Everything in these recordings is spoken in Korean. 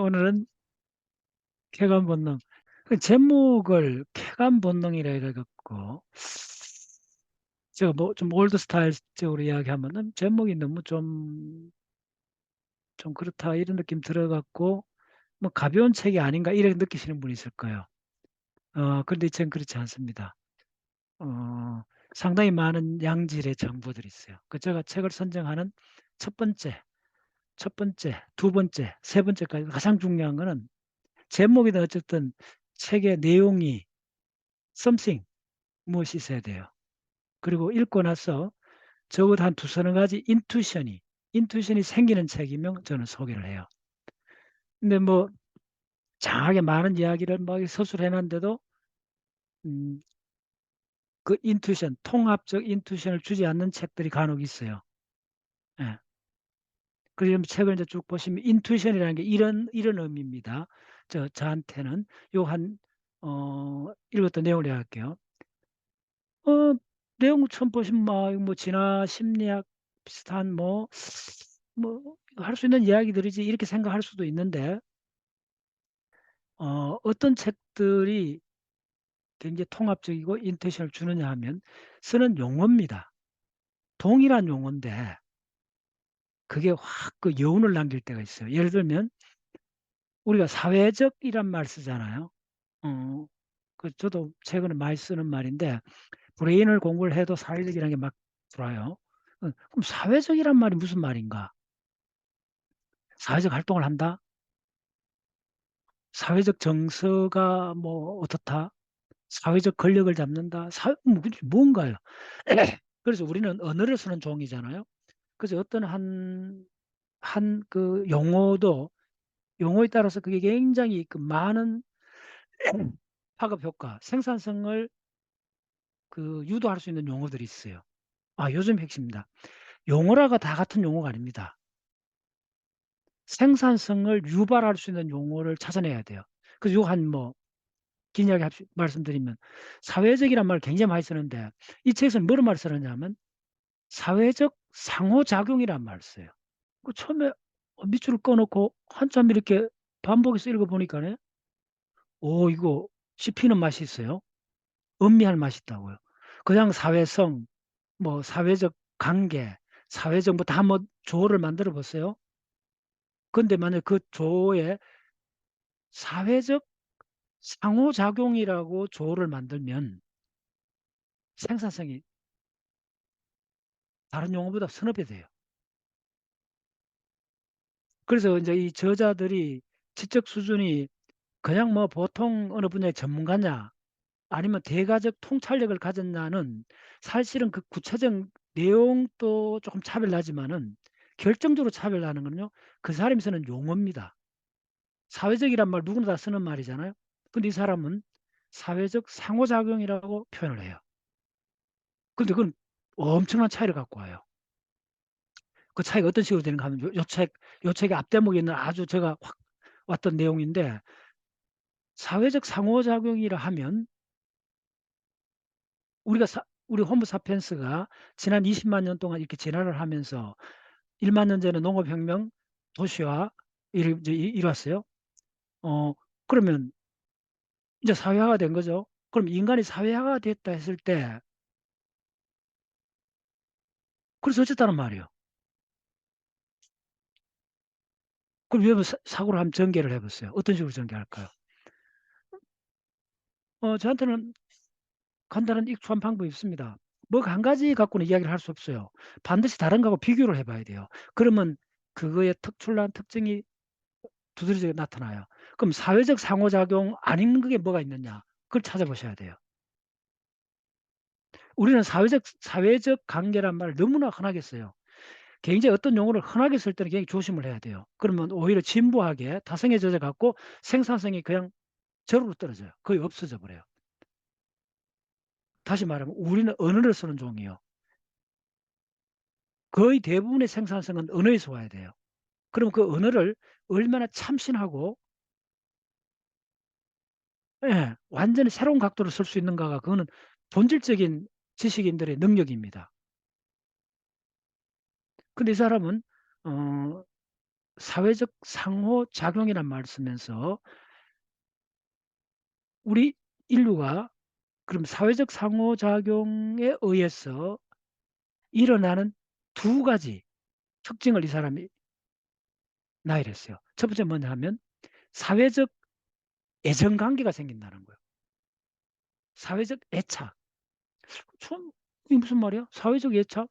오늘은 쾌감 본능. 그 제목을 쾌감 본능이라 해갖고, 제가 뭐 좀 올드 스타일적으로 이야기하면은 제목이 너무 좀 그렇다 이런 느낌 들어갖고, 뭐 가벼운 책이 아닌가 이렇게 느끼시는 분이 있을 거예요. 그런데 저는 그렇지 않습니다. 어, 상당히 많은 양질의 정보들이 있어요. 그 제가 책을 선정하는 첫 번째, 첫 번째, 두 번째, 세 번째까지 가장 중요한 거는 제목이든 어쨌든 책의 내용이 something 무엇이 있어야 돼요. 그리고 읽고 나서 적어도 한 두서너 가지 인투션이 생기는 책이면 저는 소개를 해요. 근데 뭐 장하게 많은 이야기를 막 서술해놨는데도 음, 그 인투션, 통합적 인투션을 주지 않는 책들이 간혹 있어요. 예. 그래서 책을 이제 쭉 보시면 인투션이라는 게 이런 의미입니다. 저한테는 요한 읽었던 내용을 이야기할게요. 어, 내용 처음 보시면 뭐 진화 심리학 비슷한 뭐 할 수 있는 이야기들이지 이렇게 생각할 수도 있는데 어떤 책들이 굉장히 통합적이고 인테이션을 주느냐 하면 쓰는 용어입니다. 동일한 용어인데 그게 확 그 여운을 남길 때가 있어요. 예를 들면 우리가 사회적이란 말 쓰잖아요. 저도 최근에 많이 쓰는 말인데 브레인을 공부를 해도 사회적이라는 게 막 들어와요. 그럼 사회적이란 말이 무슨 말인가? 사회적 활동을 한다? 사회적 정서가 뭐 어떻다? 사회적 권력을 잡는다? 뭔가요? 그래서 우리는 언어를 쓰는 종이잖아요. 그래서 어떤 한 그 용어에 따라서 그게 굉장히 그 많은 파급 효과, 생산성을 그 유도할 수 있는 용어들이 있어요. 요즘 핵심입니다. 용어라가 다 같은 용어가 아닙니다. 생산성을 유발할 수 있는 용어를 찾아내야 돼요. 그래서 요거 긴 이야기 말씀드리면 사회적이란 말을 굉장히 많이 쓰는데 이 책에서는 뭐를 말 쓰느냐면 사회적 상호작용이란 말을 써요. 그 처음에 밑줄을 꺼놓고 한참 이렇게 반복해서 읽어보니까네 이거 씹히는 맛이 있어요. 음미할 맛이 있다고요. 그냥 사회성, 뭐 사회적 관계, 사회적 뭐 다 뭐 조어를 만들어 보세요. 근데 만약 그 조어에 사회적 상호작용이라고 조어를 만들면 생산성이 다른 용어보다 서너 배 돼요. 그래서 이제 이 저자들이 지적 수준이 그냥 뭐 보통 어느 분야의 전문가냐 아니면 대가적 통찰력을 가졌냐는 사실은 그 구체적 내용도 조금 차별나지만은 결정적으로 차별나는 거는요. 그 사람이 쓰는 용어입니다. 사회적이란 말 누구나 다 쓰는 말이잖아요. 근데 이 사람은 사회적 상호작용이라고 표현을 해요. 근데 그건 엄청난 차이를 갖고 와요. 그 차이가 어떤 식으로 되는가 하면 요 책의 앞대목에 있는 아주 제가 확 왔던 내용인데 사회적 상호작용이라 하면 우리 호모 사피엔스가 지난 20만 년 동안 이렇게 진화를 하면서 1만 년 전에 농업혁명, 도시화 이제 이뤘어요. 어, 그러면 이제 사회화가 된 거죠. 그럼 인간이 사회화가 됐다 했을 때 그래서 어쨌다는 말이에요. 그럼 여러분 사고를 한번 전개를 해보세요. 어떤 식으로 전개할까요? 저한테는 간단한 익숙한 방법이 있습니다. 뭐 한 가지 갖고는 이야기를 할 수 없어요. 반드시 다른 거하고 비교를 해봐야 돼요. 그러면 그거의 특출난 특징이 두드러지게 나타나요. 그럼 사회적 상호작용 아닌 게 뭐가 있느냐? 그걸 찾아보셔야 돼요. 우리는 사회적 관계란 말을 너무나 흔하게 써요. 굉장히 어떤 용어를 흔하게 쓸 때는 굉장히 조심을 해야 돼요. 그러면 오히려 진부하게 다성해져 갖고 생산성이 그냥 저로 떨어져요. 거의 없어져 버려요. 다시 말하면 우리는 언어를 쓰는 종이에요. 거의 대부분의 생산성은 언어에서 와야 돼요. 그럼 그 언어를 얼마나 참신하고 완전히 새로운 각도로 쓸 수 있는가가 그거는 본질적인 지식인들의 능력입니다. 근데 이 사람은 어, 사회적 상호작용이란 말을 쓰면서 우리 인류가 그럼 사회적 상호작용에 의해서 일어나는 두 가지 특징을 이 사람이 나열했어요. 첫 번째 뭐냐 하면 사회적 애정관계가 생긴다는 거예요. 사회적 애착. 참, 이게 무슨 말이야? 사회적 애착?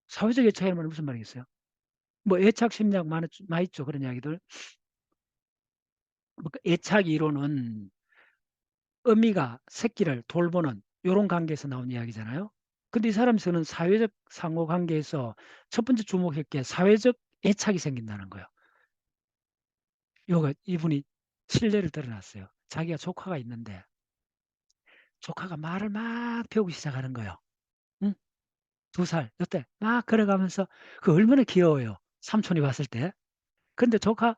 사회적 애착이라는 말은 무슨 말이겠어요? 뭐 애착 심리학 많이 있죠. 그런 이야기들. 뭐 애착 이론은 어미가 새끼를 돌보는 이런 관계에서 나온 이야기잖아요. 근데 이 사람에서는 사회적 상호관계에서 첫 번째 주목할 게 사회적 애착이 생긴다는 거예요. 이분이 신뢰를 드러났어요. 자기가 조카가 있는데 조카가 말을 막 배우기 시작하는 거예요. 응? 2살, 이때 막 걸어가면서 그 얼마나 귀여워요. 삼촌이 봤을 때. 근데 조카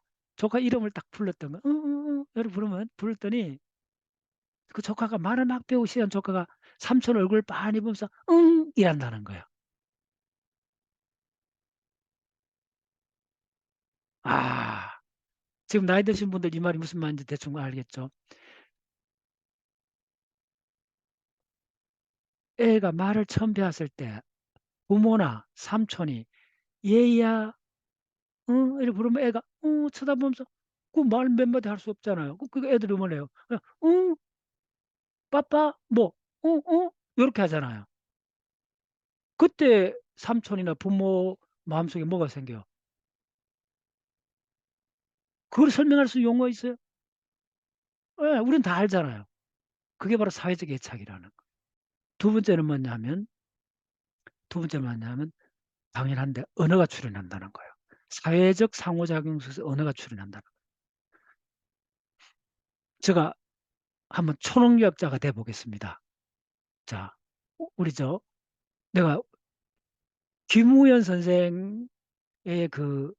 이름을 딱 불렀던 거. 응, 응, 응. 이렇게 불렀더니 그 조카가 말을 막 배우기 시작한 조카가 삼촌 얼굴 빤히 보면서 응 이란다는 거예요. 아, 지금 나이 드신 분들 이 말이 무슨 말인지 대충 알겠죠? 애가 말을 처음 배웠을 때 부모나 삼촌이 얘야, 응? 이렇게 부르면 애가 응 쳐다보면서 그 말 몇 마디 할 수 없잖아요. 그 애들이 뭐래요? 그냥 응, 빠빠, 뭐, 응, 응, 이렇게 하잖아요. 그때 삼촌이나 부모 마음속에 뭐가 생겨요? 그걸 설명할 수 있는 용어 있어요? 예, 우린 다 알잖아요. 그게 바로 사회적 애착이라는 거. 두 번째는 뭐냐면 당연한데 언어가 출현한다는 거예요. 사회적 상호작용 속에서 언어가 출현한다는 거예요. 제가 한번 초능력자가 돼 보겠습니다. 자, 우리 내가 김우현 선생의 그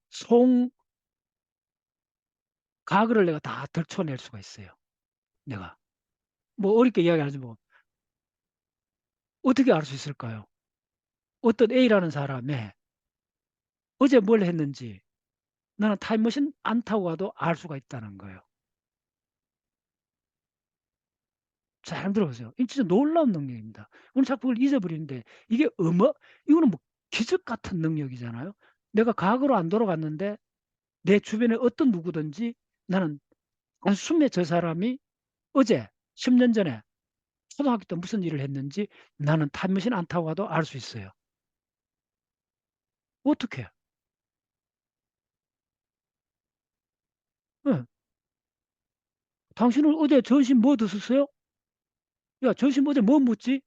가글을 내가 다 덜쳐낼 수가 있어요. 내가 뭐 어렵게 이야기하지 뭐 어떻게 알 수 있을까요? 어떤 A라는 사람의 어제 뭘 했는지 나는 타임머신 안 타고 가도 알 수가 있다는 거예요. 잘 들어보세요. 이 진짜 놀라운 능력입니다. 오늘 자꾸 그걸 잊어버리는데 이게 이거는 뭐 기적 같은 능력이잖아요. 내가 과거로 안 돌아갔는데 내 주변에 어떤 누구든지 나는 단숨에 저 사람이 어제 10년 전에 초등학교 때 무슨 일을 했는지 나는 타임머신 안 타고 가도 알 수 있어요. 어떻게? 예. 당신은 어제 점심 뭐 드셨어요? 야, 점심 어제 뭐 묻지?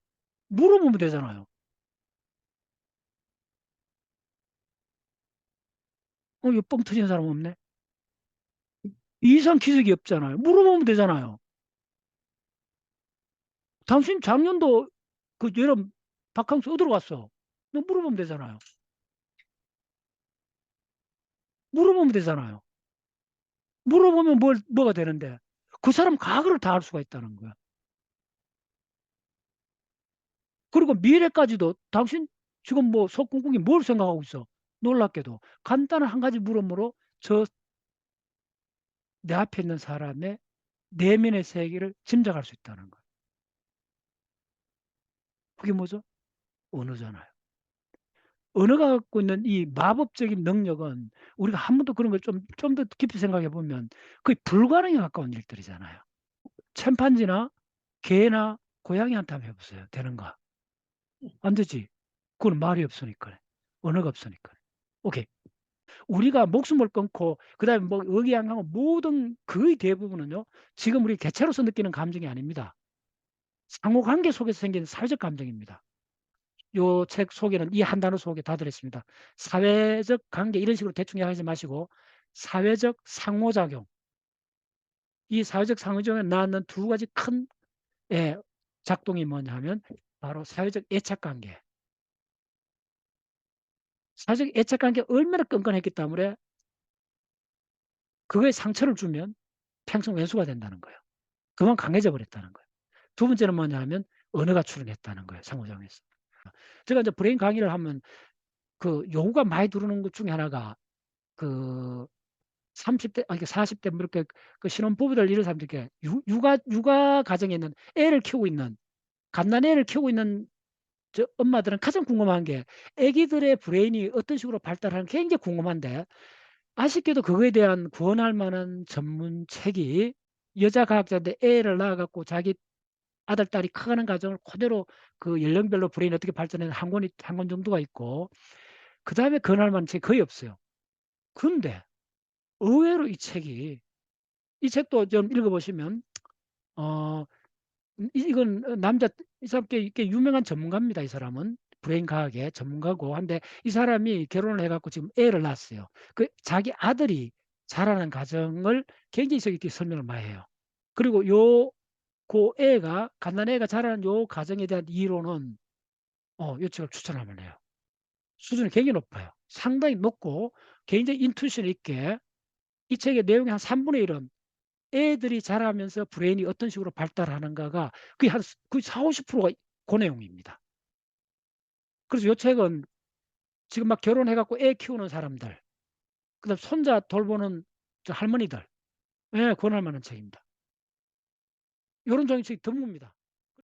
물어보면 되잖아요. 이거 뻥 터지는 사람 없네. 이상 기적이 없잖아요. 물어보면 되잖아요. 당신 작년도 그 여름 바캉스 어디로 갔어? 너 물어보면 되잖아요. 물어보면 되잖아요. 물어보면 뭐가 되는데 그 사람 과거를 다 알 수가 있다는 거야. 그리고 미래까지도 당신 지금 뭐 속궁극이 뭘 생각하고 있어? 놀랍게도 간단한 한 가지 물음으로 저 내 앞에 있는 사람의 내면의 세계를 짐작할 수 있다는 거예요. 그게 뭐죠? 언어잖아요. 언어가 갖고 있는 이 마법적인 능력은 우리가 한 번도 그런 걸 좀 더 깊이 생각해 보면 거의 불가능에 가까운 일들이잖아요. 침판지나 개나 고양이한테 한번 해보세요. 되는가? 안 되지. 그건 말이 없으니까. 언어가 없으니까. 오케이. 우리가 목숨을 끊고 그다음에 뭐 의기양양하고 모든 거의 대부분은요. 지금 우리 개체로서 느끼는 감정이 아닙니다. 상호관계 속에서 생기는 사회적 감정입니다. 요 책 속에는 이 한 단어 속에 다 들어있습니다. 사회적 관계 이런 식으로 대충 이야기하지 마시고 사회적 상호작용. 이 사회적 상호작용에 낳는 두 가지 큰 작동이 뭐냐 하면 바로 사회적 애착관계. 사회적 애착관계가 얼마나 끈끈했기 때문에 그거에 상처를 주면 평생 왼수가 된다는 거예요. 그만 강해져 버렸다는 거예요. 두 번째는 뭐냐 하면 언어가 출현했다는 거예요. 상호작용에서. 제가 이제 브레인 강의를 하면 그 요구가 많이 들어오는 것 중에 하나가 그 30대 아니 40대 뭐 이렇게 그 신혼부부들 이런 사람들 이렇게 육아 가정에 있는 애를 키우고 있는 갓난애를 키우고 있는 저 엄마들은 가장 궁금한 게 애기들의 브레인이 어떤 식으로 발달하는지 굉장히 궁금한데 아쉽게도 그거에 대한 구원할 만한 전문책이 여자 과학자인데 애를 낳아 갖고 자기 아들, 딸이 커가는 과정을 그대로 그 연령별로 브레인이 어떻게 발전하는 한 권 정도가 있고 그다음에 권할 만한 책이 거의 없어요. 근데 의외로 이 책도 좀 읽어 보시면 어 이건 남자 이 사람 꽤 유명한 전문가입니다. 이 사람은 브레인 과학의 전문가고 한데 이 사람이 결혼을 해 갖고 지금 애를 낳았어요. 그 자기 아들이 자라는 과정을 굉장히 석 있게 설명을 많이 해요. 그리고 고 애가 갓난애가 자라는 요 과정에 대한 이론은 요 책을 추천할 만해요. 수준이 굉장히 높아요. 상당히 높고 굉장히 인투이션 있게 이 책의 내용의 한 3분의 1은 애들이 자라면서 브레인이 어떤 식으로 발달하는가가 거의 한 거의 40~50%가 그 내용입니다. 그래서 이 책은 지금 막 결혼해 갖고 애 키우는 사람들, 그다음 손자 돌보는 저 할머니들, 예, 권할 만한 책입니다. 요런 종의 책이 드뭅니다.